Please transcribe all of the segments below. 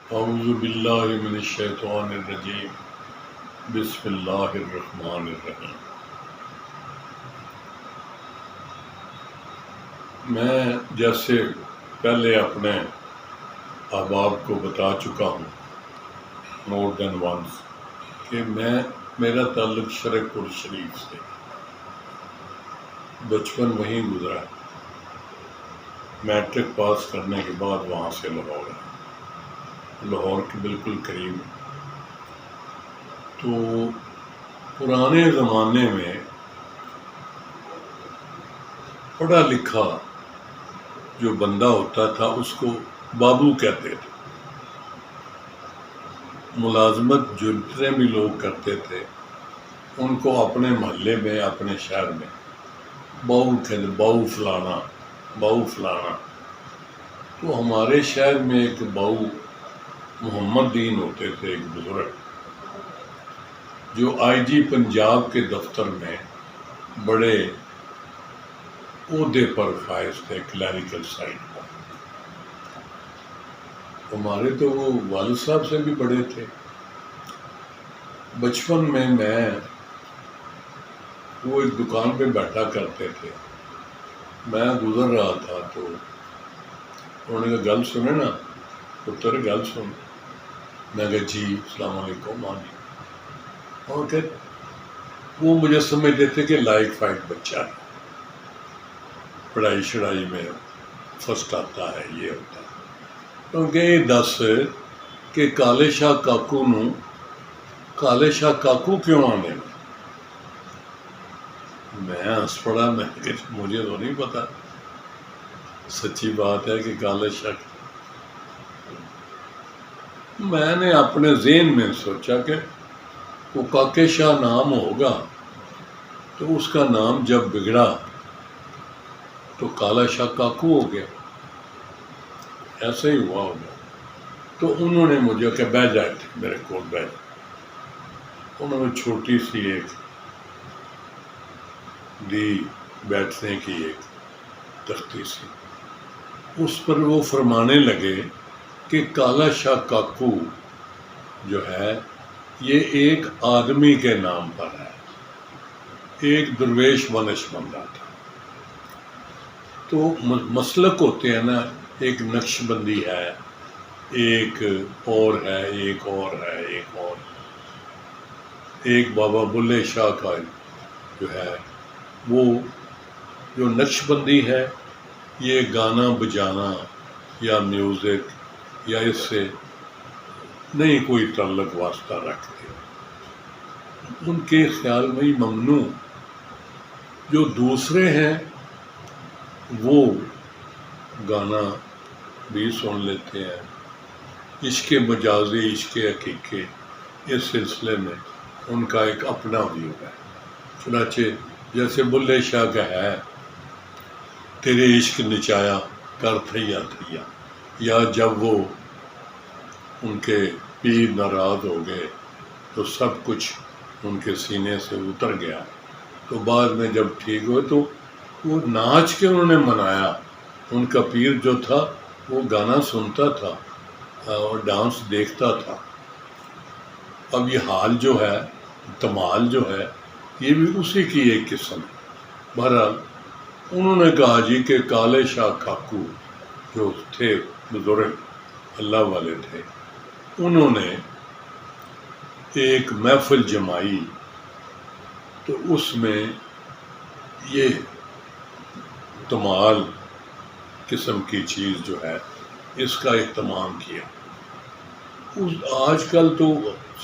اعوذ باللہ من الشیطان الرجیم بسم اللہ الرحمن الرحیم۔ میں جیسے پہلے اپنے احباب کو بتا چکا ہوں مور دین ونس کہ میرا تعلق شرق پور شریف سے، بچپن وہیں گزرا، میٹرک پاس کرنے کے بعد وہاں سے لاہور کے بالکل قریب۔ تو پرانے زمانے میں پڑھا لکھا جو بندہ ہوتا تھا اس کو بابو کہتے تھے۔ ملازمت جو جتنے بھی لوگ کرتے تھے ان کو اپنے محلے میں اپنے شہر میں باؤ کہتے، باؤ فلانا، باؤ فلانا۔ تو ہمارے شہر میں ایک باؤ محمد دین ہوتے تھے، ایک بزرگ جو آئی جی پنجاب کے دفتر میں بڑے عہدے پر فائز تھے، کلیریکل سائڈ پر۔ ہمارے تو وہ والد صاحب سے بھی بڑے تھے۔ بچپن میں وہ ایک دکان پہ بیٹھا کرتے تھے، میں گزر رہا تھا تو انہوں نے کہا گل سنے نا پتر، گل سن۔ میں کہا جی السلام علیکم۔ اور کہ وہ مجھے سمجھتے تھے کہ لائق فائق بچہ ہے، پڑھائی شڑائی میں فرسٹ آتا ہے، یہ ہوتا ہے۔ کیونکہ یہ دس کہ کالے شاہ کاکو نو کالے شاہ کاکو کیوں آنے میں ہنس پڑا۔ میں کہ مجھے تو نہیں پتا، سچی بات ہے کہ کالے شاہ۔ میں نے اپنے ذہن میں سوچا کہ وہ کاکے شاہ نام ہوگا تو اس کا نام جب بگڑا تو کالا شاہ کاکو ہو گیا، ایسا ہی ہوا ہوگا۔ تو انہوں نے مجھے کہ بیٹھ جائے، میرے کو بیٹھ، انہوں نے چھوٹی سی ایک دی بیٹھنے کی ایک تختی سی، اس پر وہ فرمانے لگے کہ کالا شاہ کاکو جو ہے یہ ایک آدمی کے نام پر ہے، ایک درویش ونش بندہ تھا۔ تو مسلک ہوتے ہیں نا، ایک نقش بندی ہے، ایک اور ہے، ایک اور ہے، ایک اور۔ ایک بابا بلے شاہ کا جو ہے وہ جو نقش بندی ہے، یہ گانا بجانا یا میوزک یا اس سے نہیں کوئی تعلق واسطہ رکھتے، ان کے خیال میں ہی ممنوع۔ جو دوسرے ہیں وہ گانا بھی سن لیتے ہیں، عشق مجازی، عشق حقیقی، اس سلسلے میں ان کا ایک اپنا ویو ہے۔ چنانچہ جیسے بلے شاہ کا ہے تیرے عشق نچایا کر تھیا تھیا، یا جب وہ ان کے پیر ناراض ہو گئے تو سب کچھ ان کے سینے سے اتر گیا، تو بعد میں جب ٹھیک ہوئے تو وہ ناچ کے انہوں نے منایا۔ ان کا پیر جو تھا وہ گانا سنتا تھا اور ڈانس دیکھتا تھا۔ اب یہ حال جو ہے، تمال جو ہے، یہ بھی اسی کی ایک قسم ہے۔ بہرحال انہوں نے کہا جی کہ کالے شاہ کاکو جو تھے بزرگ اللہ والے تھے، انہوں نے ایک محفل جمائی، تو اس میں یہ تمال قسم کی چیز جو ہے اس کا اہتمام کیا۔ آج کل تو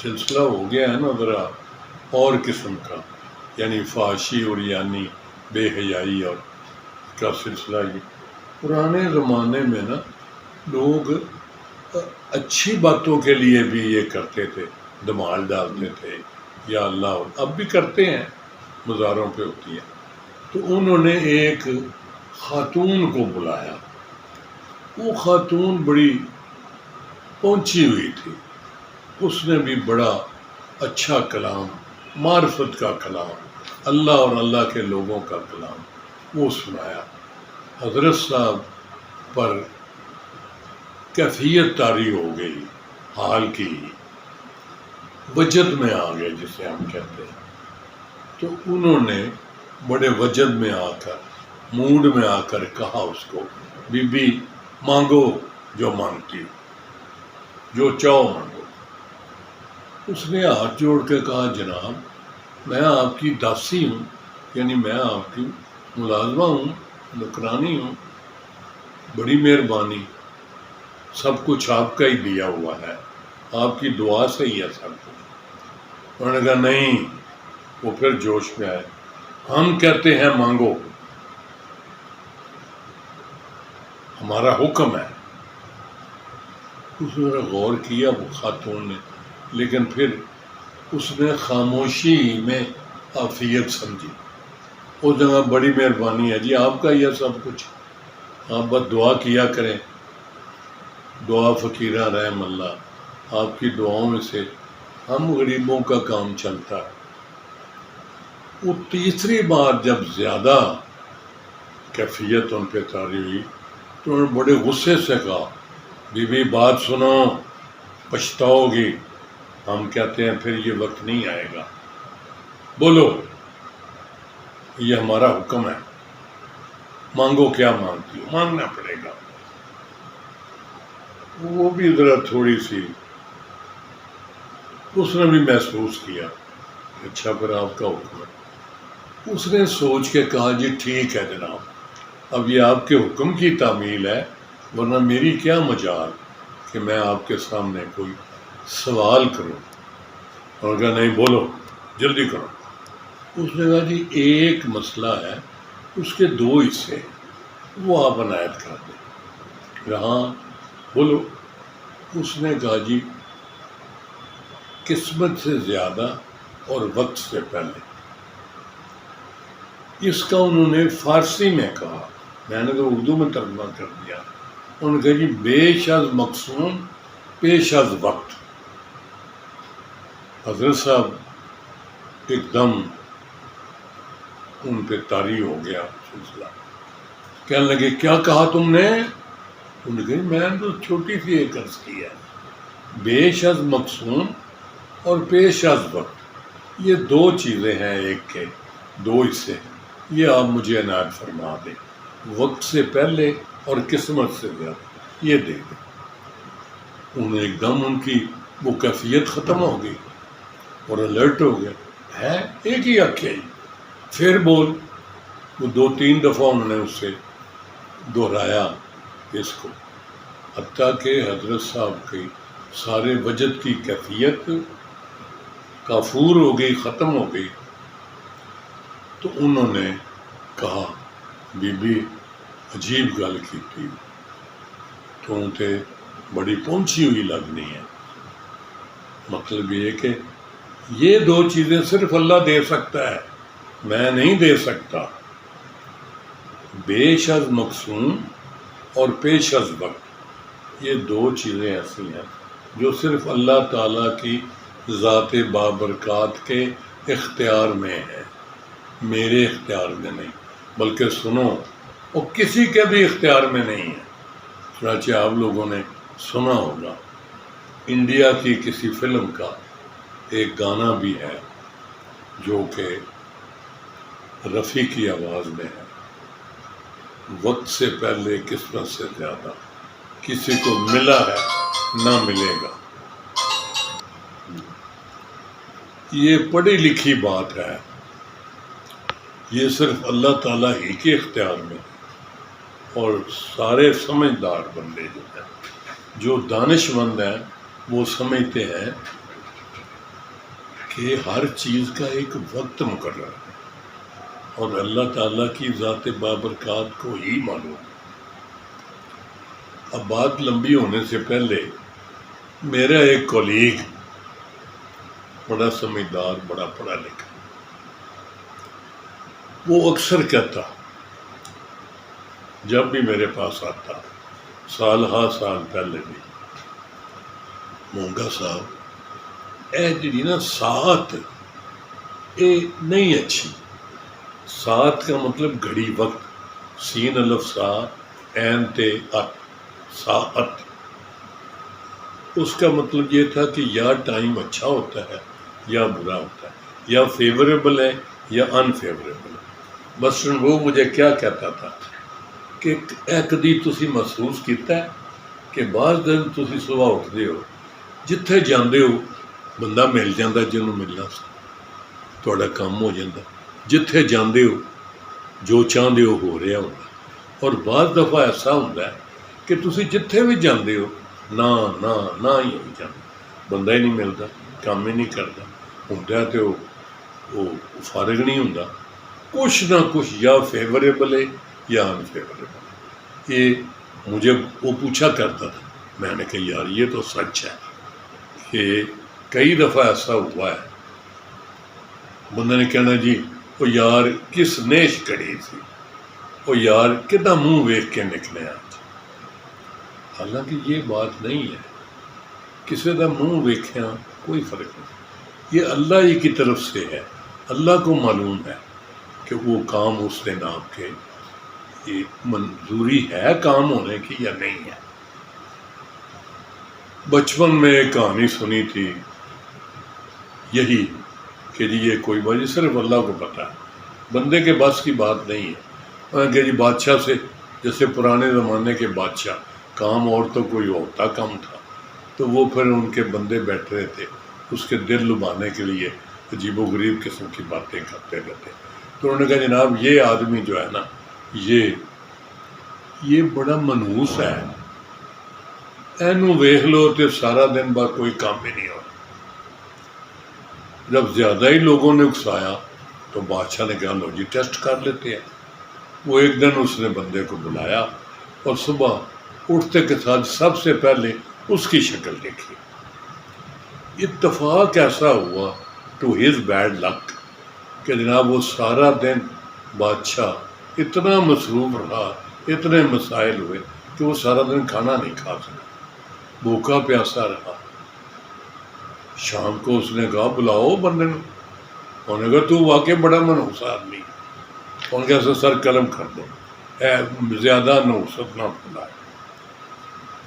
سلسلہ ہو گیا ہے نا ذرا اور قسم کا، یعنی فحاشی اور یعنی بے حیائی اور کا سلسلہ۔ یہ پرانے زمانے میں نا لوگ اچھی باتوں کے لیے بھی یہ کرتے تھے، دمال ڈالتے تھے، یا اللہ، اب بھی کرتے ہیں، مزاروں پہ ہوتی ہے۔ تو انہوں نے ایک خاتون کو بلایا، وہ خاتون بڑی پہنچی ہوئی تھی، اس نے بھی بڑا اچھا کلام، معرفت کا کلام، اللہ اور اللہ کے لوگوں کا کلام وہ سنایا۔ حضرت صاحب پر کیفیت طاری ہو گئی حال کی وجد میں آ گئے جسے ہم کہتے ہیں. تو انہوں نے بڑے وجد میں آ کر موڈ میں آ کر کہا اس کو بی بی مانگو جو مانگتی ہو، جو چاہو مانگو. اس نے ہاتھ جوڑ کے کہا جناب میں آپ کی داسی ہوں، یعنی میں آپ کی ملازمہ ہوں، نوکرانی ہوں، بڑی مہربانی، سب کچھ آپ کا ہی دیا ہوا ہے، آپ کی دعا سے ہی ہے سب کچھ. انہوں نے کہا نہیں. وہ پھر جوش میں آئے، ہم کہتے ہیں مانگو، ہمارا حکم ہے. اس نے غور کیا وہ خاتون نے، لیکن پھر اس نے خاموشی میں عافیت سمجھی. اس نے کہا بڑی مہربانی ہے جی، آپ کا یہ سب کچھ، آپ بس دعا کیا کریں، دعا فقیرہ رحم اللہ، آپ کی دعاؤں میں سے ہم غریبوں کا کام چلتا ہے. وہ تیسری بار جب زیادہ کیفیت ان پہ طاری ہوئی تو انہوں نے بڑے غصے سے کہا بی بی بات سنو، پچھتاؤ گی. ہم کہتے ہیں پھر یہ وقت نہیں آئے گا، بولو، یہ ہمارا حکم ہے، مانگو کیا مانگتی ہو، مانگنا پڑے گا. وہ بھی ذرا تھوڑی سی اس نے بھی محسوس کیا اچھا پھر آپ کا حکم ہے. اس نے سوچ کے کہا جی ٹھیک ہے جناب، اب یہ آپ کے حکم کی تعمیل ہے، ورنہ میری کیا مجال کہ میں آپ کے سامنے کوئی سوال کروں. اور کہا نہیں بولو، جلدی کرو. اس نے کہا جی ایک مسئلہ ہے، اس کے 2 حصے ہیں، وہ آپ عنایت کر دیں. ہاں بولو. اس نے کہا جی قسمت سے زیادہ اور وقت سے پہلے. اس کا انہوں نے فارسی میں کہا، میں نے تو اردو میں ترجمہ کر دیا. انہوں نے کہا جی بیش از مقصود پیش از وقت. حضرت صاحب ایک دم ان پہ طاری ہو گیا سلسلہ. کہنے لگے کیا کہا تم نے؟ انہوں نے کہا میں نے تو چھوٹی سی ایک عرض کی ہے، بیش از مقصود اور پیش از وقت یہ 2 چیزیں ہیں، ایک کے 2 حصے، یہ آپ مجھے عنایت فرما دیں، وقت سے پہلے اور قسمت سے زیادہ یہ دے دیں. انہیں ایک دم ان کی وہ کیفیت ختم ہو گئی اور الرٹ ہو گیا، ہے ایک ہی حق ہے. پھر بول. وہ 2-3 دفعہ انہوں نے اس سے دہرایا اس کو، حتیٰ کہ حضرت صاحب کی سارے وجد کی کیفیت کافور ہو گئی، ختم ہو گئی. تو انہوں نے کہا بی بی عجیب گل کی تھی، تو تے بڑی پہنچی ہوئی لگنی ہے. مطلب یہ کہ یہ 2 چیزیں صرف اللہ دے سکتا ہے، میں نہیں دے سکتا. بیش از مقصود اور پیش از وقت یہ 2 چیزیں ایسی ہیں جو صرف اللہ تعالیٰ کی ذات بابرکات کے اختیار میں ہے، میرے اختیار میں نہیں. بلکہ سنو وہ کسی کے بھی اختیار میں نہیں ہے. چنانچہ آپ لوگوں نے سنا ہوگا انڈیا کی کسی فلم کا ایک گانا بھی ہے جو کہ رفیع کی آواز میں ہے، وقت سے پہلے قسمت سے زیادہ کسی کو ملا ہے نہ ملے گا. یہ پڑھی لکھی بات ہے، یہ صرف اللہ تعالیٰ ہی کے اختیار میں ہے. اور سارے سمجھدار بندے جو ہیں، جو دانش مند ہیں، وہ سمجھتے ہیں کہ ہر چیز کا ایک وقت مقرر ہے اور اللہ تعالیٰ کی ذات بابرکات کو ہی معلوم. اب بات لمبی ہونے سے پہلے میرا ایک کولیگ بڑا سمجھدار، بڑا پڑھا لکھا، وہ اکثر کہتا جب بھی میرے پاس آتا، سال ہا سال پہلے بھی، مونگا صاحب اے جڑی نا سات اے نہیں اچھی. سات کا مطلب گھڑی، وقت، سین الف سا عین تے ات، ساعت. اس کا مطلب یہ تھا کہ یا ٹائم اچھا ہوتا ہے یا برا ہوتا ہے، یا فیوریبل ہے یا انفیوریبل ہے۔ مثلاً وہ مجھے کیا کہتا تھا کہ کدی تسی محسوس کیتا ہے کہ بعض دن تسی صبح اٹھتے ہو، جتھے جاندے ہو بندہ مل جاندہ جنہوں ملنا سی، تھوڑا کام ہو جاندہ، جتھے جاندے ہو جو چاہتے ہو رہا ہوتا، اور بعض دفعہ ایسا ہوتا ہے کہ تسی جتھے بھی جاندے ہو نہ ہی ہوئی جاندے، بندہ ہی نہیں ملتا، کام ہی نہیں کرتا، ہوتا تو وہ فارغ نہیں ہوتا، کچھ نہ کچھ یا فیوریبل ہے یا انفیوریبل۔ یہ مجھے وہ پوچھا کرتا تھا، میں نے کہا یار یہ تو سچ ہے کہ کئی دفعہ ایسا ہوا ہے، بندے نے کہنا جی وہ یار کس نیش کڑی تھی، وہ یار کدھا منہ ویکھ کے نکلے آج، حالانکہ یہ بات نہیں ہے، کسی کا منہ ویکھیا کوئی فرق نہیں، یہ اللہ ہی کی طرف سے ہے، اللہ کو معلوم ہے کہ وہ کام اس نے آپ کے منظوری ہے کام ہونے کی یا نہیں ہے۔ بچپن میں ایک کہانی سنی تھی یہی کہ جی یہ کوئی بات صرف اللہ کو پتہ ہے، بندے کے بس کی بات نہیں ہے، کہ جی بادشاہ سے، جیسے پرانے زمانے کے بادشاہ، کام اور تو کوئی ہوتا کم تھا، تو وہ پھر ان کے بندے بیٹھ رہے تھے اس کے دل لبھانے کے لیے عجیب و غریب قسم کی باتیں کرتے رہتے، تو انہوں نے کہا جناب یہ آدمی جو ہے نا یہ بڑا منحوس ہے، اینو ویکھ لو تو سارا دن بعد کوئی کام ہی نہیں ہو۔ جب زیادہ ہی لوگوں نے اکسایا تو بادشاہ نے کہا لو جی ٹیسٹ کر لیتے ہیں۔ وہ ایک دن اس نے بندے کو بلایا اور صبح اٹھتے کے ساتھ سب سے پہلے اس کی شکل دیکھی۔ اتفاق ایسا ہوا ٹو ہز بیڈ لک کہ جناب وہ سارا دن بادشاہ اتنا مصروف رہا، اتنے مسائل ہوئے کہ وہ سارا دن کھانا نہیں کھا سکا، بھوکا پیاسا رہا۔ شام کو اس نے کہا بلاؤ بندے نے، انہوں نے کہا تو واقعی بڑا منحوس آدمی، ان کے ایسے سر قلم کر دو، زیادہ نحوست نہ پھیلائے۔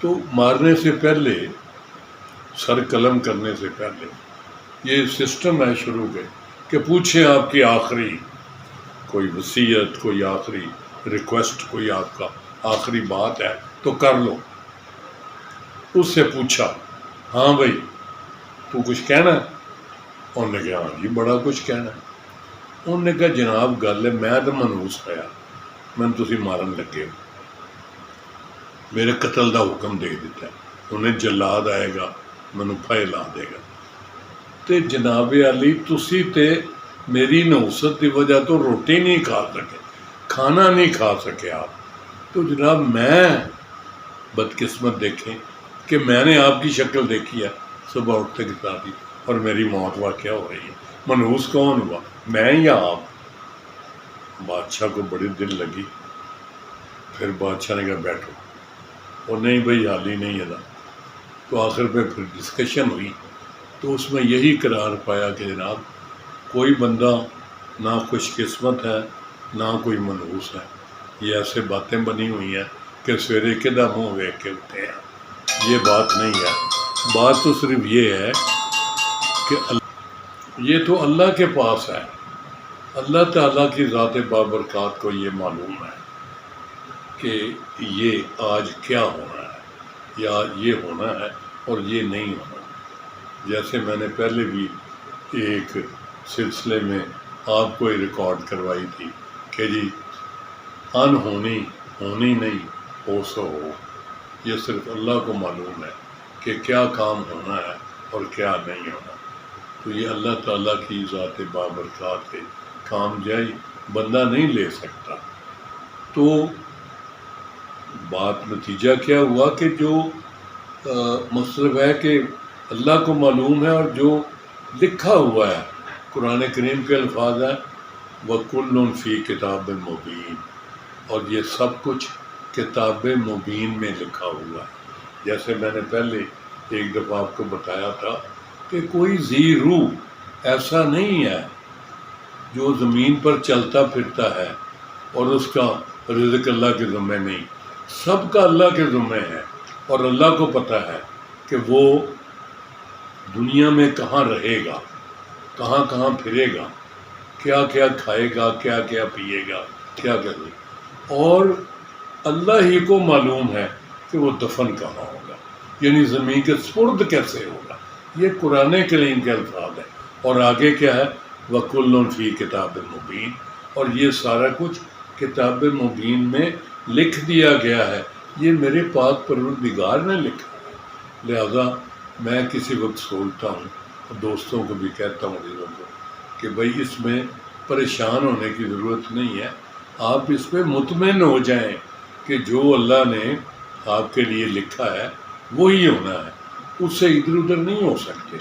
تو مارنے سے پہلے، سر قلم کرنے سے پہلے یہ سسٹم ہے شروع کے کہ پوچھیں آپ کی آخری کوئی وصیت، کوئی آخری ریکویسٹ، کوئی آپ کا آخری بات ہے تو کر لو۔ اس سے پوچھا ہاں بھائی تو کچھ کہنا ہے؟ انہوں نے کہا ہاں جی بڑا کچھ کہنا ہے۔ انہوں نے کہا جناب گل ہے میں تو منحوس ہوا، میں تسی مارن لگے ہو، میرے قتل دا حکم دے دیتا ہے، انہیں جلاد آئے گا مینوں پھائے لا دے گا، تے جناب علی تسی تے میری نحوست کی وجہ تو روٹی نہیں کھا سکے، کھانا نہیں کھا سکے آپ، تو جناب میں بدقسمت دیکھیں کہ میں نے آپ کی شکل دیکھی ہے صبح اٹھتے کے ساتھ ہی اور میری موت واقع ہو رہی ہے، منحوس کون ہوا، میں یا آپ؟ بادشاہ کو بڑی دل لگی، پھر بادشاہ نے کہا بیٹھو، اور نہیں بھائی حال ہی نہیں ہے نا، تو آخر پہ پھر ڈسکشن ہوئی، تو اس میں یہی قرار پایا کہ جناب کوئی بندہ نہ خوش قسمت ہے نہ کوئی منحوس ہے، یہ ایسے باتیں بنی ہوئی ہیں کہ سویرے کدھا منہ ویکھ کے اٹھے ہیں، یہ بات نہیں ہے۔ بات تو صرف یہ ہے کہ یہ تو اللہ کے پاس ہے، اللہ تعالیٰ کی ذات بابرکات کو یہ معلوم ہے کہ یہ آج کیا ہونا ہے یا یہ ہونا ہے اور یہ نہیں ہونا۔ جیسے میں نے پہلے بھی ایک سلسلے میں آپ کو ریکارڈ کروائی تھی کہ جی انہونی ہونی نہیں، ہو سو ہو، یہ صرف اللہ کو معلوم ہے کہ کیا کام ہونا ہے اور کیا نہیں ہونا، تو یہ اللہ تعالیٰ کی ذات بابرکات ہے، کام جائی بندہ نہیں لے سکتا۔ تو بات نتیجہ کیا ہوا کہ جو مطلب ہے کہ اللہ کو معلوم ہے، اور جو لکھا ہوا ہے قرآن کریم کے الفاظ ہیں وَكُلٌّ فِي كِتَابٍ مُبِينٍ، اور یہ سب کچھ کتاب مبین میں لکھا ہوا ہے۔ جیسے میں نے پہلے ایک دفعہ آپ کو بتایا تھا کہ کوئی ذی روح ایسا نہیں ہے جو زمین پر چلتا پھرتا ہے اور اس کا رزق اللہ کے ذمہ نہیں، سب کا اللہ کے ذمہ ہے، اور اللہ کو پتہ ہے کہ وہ دنیا میں کہاں رہے گا، کہاں کہاں پھرے گا، کیا کیا کھائے گا، کیا کیا پیے گا، کیا کرے گا، اور اللہ ہی کو معلوم ہے کہ وہ دفن کہاں ہوگا، یعنی زمین کے سپرد کیسے ہوگا۔ یہ قرآن کریم کے الفاظ ہیں، اور آگے کیا ہے، وَكُلٌّ فِي کتاب مبین، اور یہ سارا کچھ کتاب مبین میں لکھ دیا گیا ہے، یہ میرے پاک پروردگار نے لکھا ہے۔ لہذا میں کسی وقت سوچتا ہوں، دوستوں کو بھی کہتا ہوں عزیزوں کو، کہ بھائی اس میں پریشان ہونے کی ضرورت نہیں ہے، آپ اس پہ مطمئن ہو جائیں کہ جو اللہ نے آپ کے لیے لکھا ہے وہی ہونا ہے، اس سے ادھر ادھر نہیں ہو سکتے۔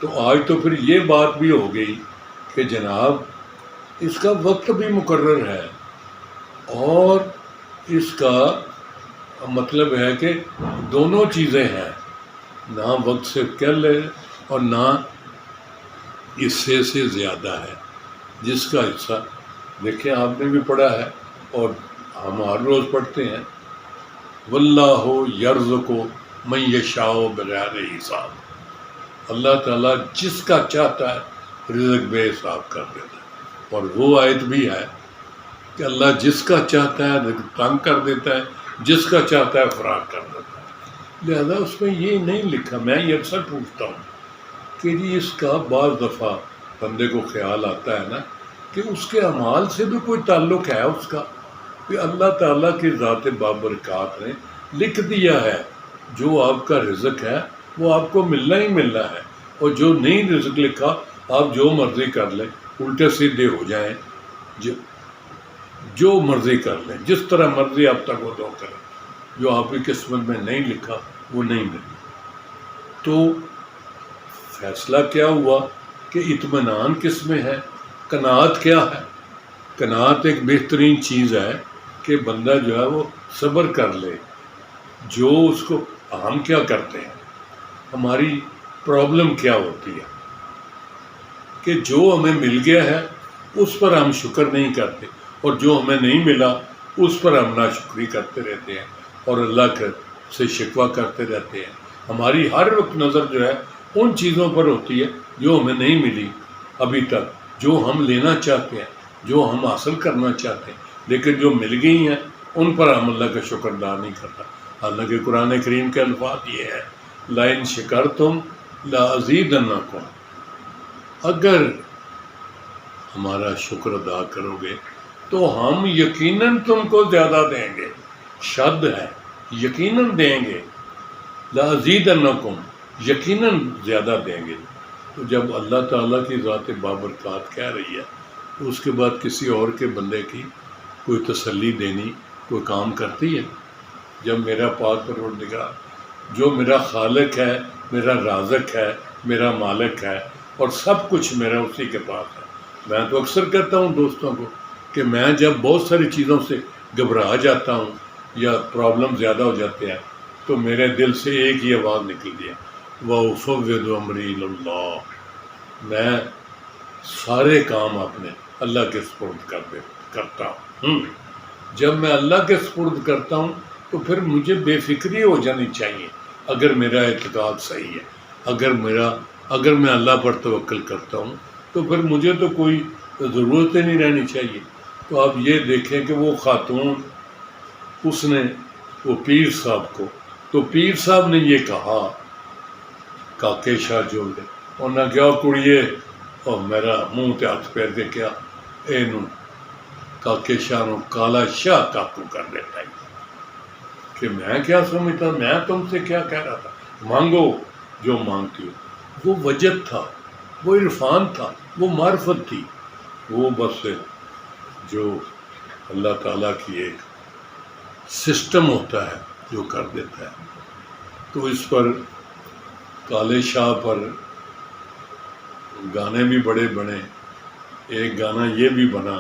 تو آج تو پھر یہ بات بھی ہو گئی کہ جناب اس کا وقت بھی مقرر ہے، اور اس کا مطلب ہے کہ دونوں چیزیں ہیں، نہ وقت سے کل ہے اور نہ حصے سے زیادہ ہے، جس کا حصہ دیکھیں آپ نے بھی پڑھا ہے اور ہم ہر روز پڑھتے ہیں، واللہ یرزق من یشاء بغیر حساب، اللہ تعالیٰ جس کا چاہتا ہے رزق بے حساب کر دیتا ہے۔ اور وہ آیت بھی ہے کہ اللہ جس کا چاہتا ہے رزق تنگ کر دیتا ہے، جس کا چاہتا ہے فراغ کر دیتا ہے۔ لہذا اس میں یہ نہیں لکھا، میں یہ اکثر پوچھتا ہوں کہ جی اس کا بعض دفعہ بندے کو خیال آتا ہے نا کہ اس کے اعمال سے بھی کوئی تعلق ہے اس کا، کہ اللہ تعالیٰ کی ذات بابرکات نے لکھ دیا ہے جو آپ کا رزق ہے وہ آپ کو ملنا ہی ملنا ہے، اور جو نہیں رزق لکھا آپ جو مرضی کر لیں، الٹے سیدھے ہو جائیں، جو مرضی کر لیں، جس طرح مرضی آپ تک وہ دو کریں، جو آپ کی قسمت میں نہیں لکھا وہ نہیں ملے۔ تو فیصلہ کیا ہوا کہ اطمینان کس میں ہے، قناعت کیا ہے؟ قناعت ایک بہترین چیز ہے کہ بندہ جو ہے وہ صبر کر لے، جو اس کو ہم کیا کرتے ہیں، ہماری پرابلم کیا ہوتی ہے کہ جو ہمیں مل گیا ہے اس پر ہم شکر نہیں کرتے، اور جو ہمیں نہیں ملا اس پر ہم ناشکری کرتے رہتے ہیں اور اللہ سے شکوہ کرتے رہتے ہیں۔ ہماری ہر وقت نظر جو ہے ان چیزوں پر ہوتی ہے جو ہمیں نہیں ملی ابھی تک، جو ہم لینا چاہتے ہیں، جو ہم حاصل کرنا چاہتے ہیں، لیکن جو مل گئی ہیں ان پر ہم اللہ کا شکر ادا نہیں کرتا۔ حالانکہ قرآن کریم کے الفاظ یہ ہے، لَإِن شَكَرْتُمْ لَأَزِيدَنَّكُمْ، اگر ہمارا شکر ادا کرو گے تو ہم یقیناً تم کو زیادہ دیں گے، شد ہے یقیناً دیں گے، لَأَزِيدَنَّكُمْ یقیناً زیادہ دیں گے۔ تو جب اللہ تعالیٰ کی ذات بابرکات کہہ رہی ہے تو اس کے بعد کسی اور کے بندے کی کوئی تسلی دینی کوئی کام کرتی ہے؟ جب میرا پاک پروردگار جو میرا خالق ہے، میرا رازق ہے، میرا مالک ہے، اور سب کچھ میرا اسی کے پاس ہے۔ میں تو اکثر کہتا ہوں دوستوں کو کہ میں جب بہت ساری چیزوں سے گھبرا جاتا ہوں یا پرابلم زیادہ ہو جاتے ہیں تو میرے دل سے ایک ہی آواز نکلتی ہے، وَأُفَوِّضُ أَمْرِي إِلَى اللَّهِ، میں سارے کام اپنے اللہ کے سپرد کرتا ہوں۔ جب میں اللہ کے سپرد کرتا ہوں تو پھر مجھے بے فکری ہو جانی چاہیے، اگر میرا اعتقاد صحیح ہے، اگر میں اللہ پر توکل کرتا ہوں تو پھر مجھے تو کوئی ضرورت ہی نہیں رہنی چاہیے۔ تو آپ یہ دیکھیں کہ وہ خاتون اس نے وہ پیر صاحب کو، تو پیر صاحب نے یہ کہا کاکے شاہ جو دے انہاں کیا کڑیے اور میرا منہ تے ہاتھ پھیر کے کیا اینو کاکے شاہ نو کالا شاہ کاکو کر دیتا ہے کہ میں کیا سمجھتا، میں تم سے کیا کہہ رہا تھا، مانگو جو مانگتی ہو۔ وہ وجد تھا، وہ عرفان تھا، وہ معرفت تھی، وہ بس جو اللہ تعالیٰ کی ایک سسٹم ہوتا ہے جو کر دیتا ہے۔ تو اس پر کالے شاہ پر گانے بھی بڑے بنے، ایک گانا یہ بھی بنا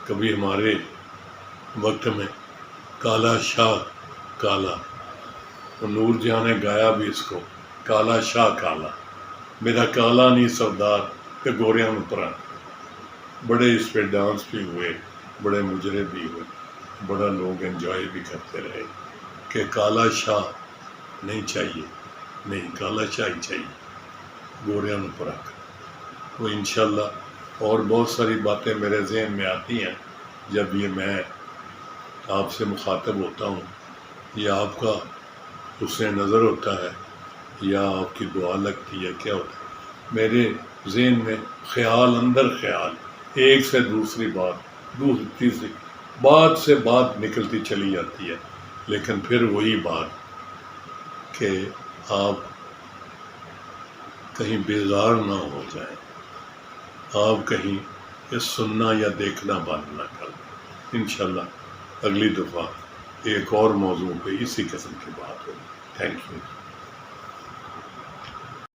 کبھی ہمارے وقت میں، کالا شاہ کالا، نور جہاں نے گایا بھی اس کو، کالا شاہ کالا میرا کالا نہیں سردار کہ گوریاں اترا۔ بڑے اس پہ ڈانس بھی ہوئے، بڑے مجرے بھی ہوئے، بڑا لوگ انجوائے بھی کرتے رہے کہ کالا شاہ نہیں چاہیے، نہیں کالا چائے چاہیے گوریاں پر رکھ تو انشاءاللہ اور بہت ساری باتیں میرے ذہن میں آتی ہیں جب یہ میں آپ سے مخاطب ہوتا ہوں یا آپ کا حسن نظر ہوتا ہے یا آپ کی دعا لگتی ہے کیا ہوتا ہے میرے ذہن میں خیال اندر خیال ایک سے دوسری بات دوسری تیسری بات سے بات نکلتی چلی جاتی ہے لیکن پھر وہی بات کہ آپ کہیں بیزار نہ ہو جائیں آپ کہیں یہ سننا یا دیکھنا بند نہ کر دیں انشاءاللہ اگلی دفعہ ایک اور موضوع پہ اسی قسم کی بات ہوگی تھینک یو